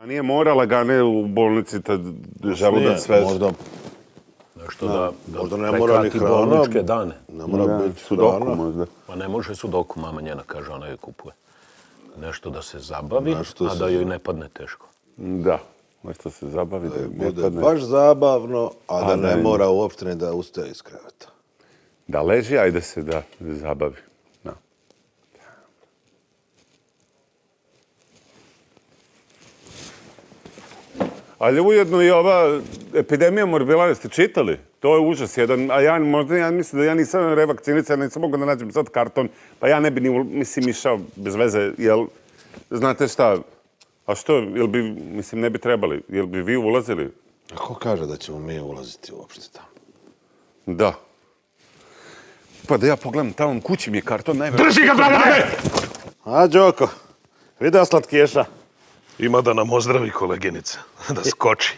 A nije morala ga ne u bolnici želudac sveže. Možda Nešto da možda ne mora ni prekrati hrana. bolničke dane. Ne mora biti Sudoku hrana. možda. Pa ne može sudoku, mama njena kaže, ona je kupuje. Nešto da se zabavi, Nešto a se da joj ne padne teško. Da, nešto se zabavi da ne Bude padne. baš zabavno, a da ne ne. mora uopšte ni da ustaje iz kreveta. Da leži, ajde se da zabavi. Da. Ali ujedno i ova epidemija morbila, ste čitali? To je užas jedan, a ja mislim da ja nisam revakcinican, nisam mogu da nađem sad karton, pa ja ne bi ni, mislim, išao bez veze, jel, znate šta, a što, jel bi, mislim, ne bi trebali, jel bi vi ulazili? A ko kaže da ćemo mi ulaziti uopšte tamo? Da. Pa da ja pogledam, tamo kući mi je karton najveći. Drži ga, Dragane! A, Đoko, video slatkiješa. Ima da nam ozdravi koleginica, da skoči.